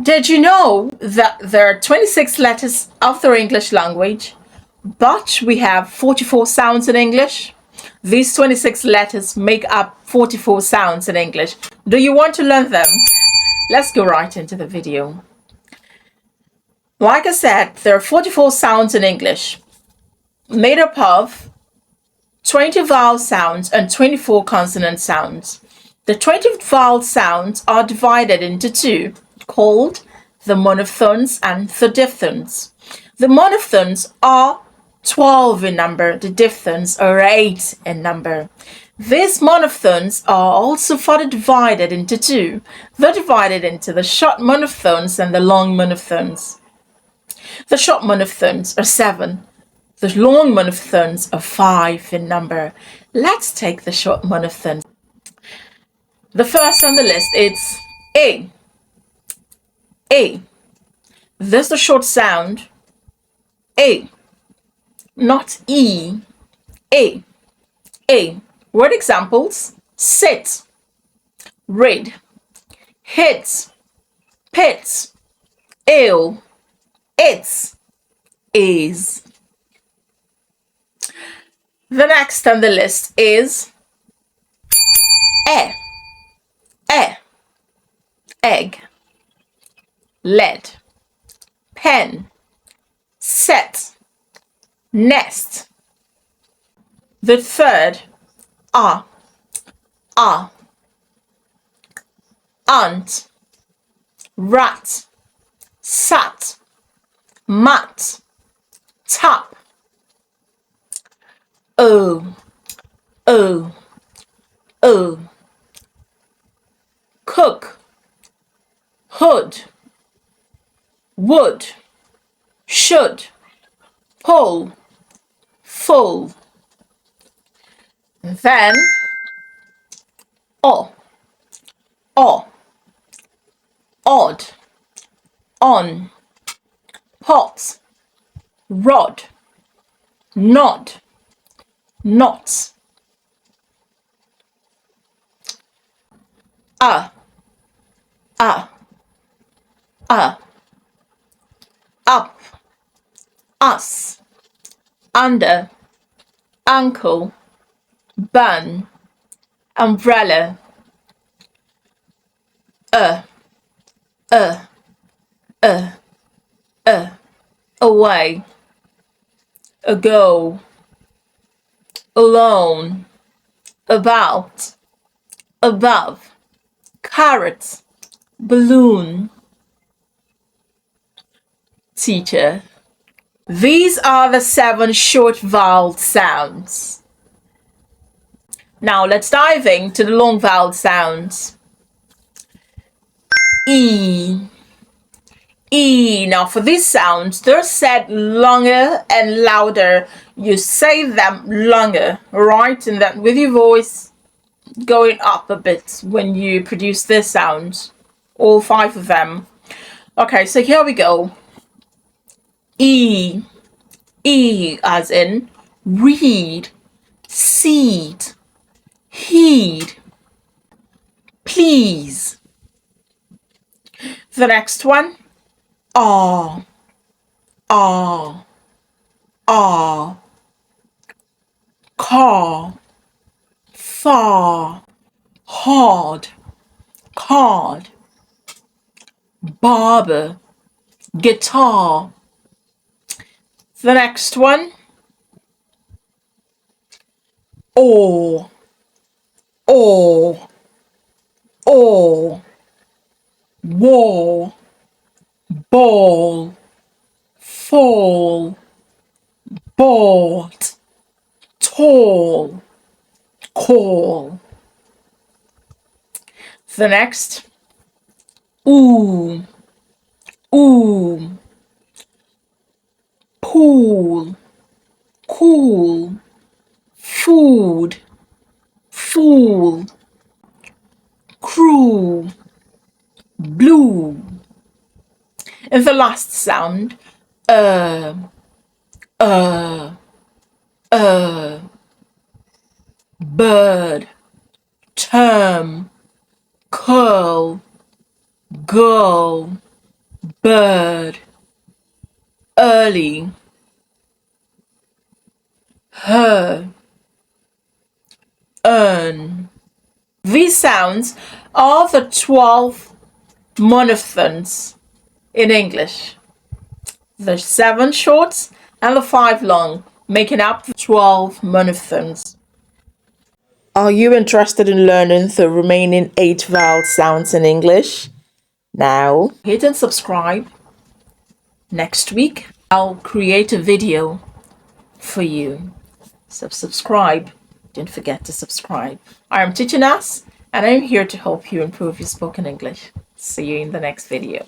Did you know that there are 26 letters of the English language, but we have 44 sounds in English? These 26 letters make up 44 sounds in English. Do you want to learn them? Let's go right into the video. Like I said, there are 44 sounds in English, made up of 20 vowel sounds and 24 consonant sounds. The 20 vowel sounds are divided into two, called the monophthongs and the diphthongs. The monophthongs are 12 in number, the diphthongs are 8 in number. These monophthongs are also further divided into two. They're divided into the short monophthongs and the long monophthongs. The short monophthongs are 7. The long monophthongs are 5 in number. Let's take the short monophthongs. The first on the list is A. A. This is a short sound. A. Not E. A. A. Word examples: sit, read, hit, pit, ill, it's, is. The next on the list is E. Egg, lead, pen, set, nest. The third, aunt, rat, sat, mat, tap. O, cook, hood, would, should, pull, full. Then odd, on, pot, rod, nod, not. Up, us, under, ankle, bun, umbrella. Away, ago, alone, about, above, carrot, balloon. Teacher, these are the 7 short vowel sounds. Now let's dive into the long vowel sounds. E. E. Now for these sounds, they're said longer and louder. You say them longer, right? And that with your voice going up a bit when you produce this sound. All 5 of them. Okay, so here we go. E. E as in read, seed, heed, please. The next one, car, far, hard, card, barber, guitar. The next one, or, wall, ball, fall, bought, tall, call. The next, ooh, pool, cool, food, fool, crew, blue. And the last sound, bird, term, curl, girl, bird, early, her, earn. These sounds are the 12 monophthongs in English. The 7 short and the 5 long, making up the 12 monophthongs. Are you interested in learning the remaining 8 vowel sounds in English? Now, hit and subscribe. Next week, I'll create a video for you. So subscribe. Don't forget to subscribe. I am Teaching Us, and I'm here to help you improve your spoken English. See you in the next video.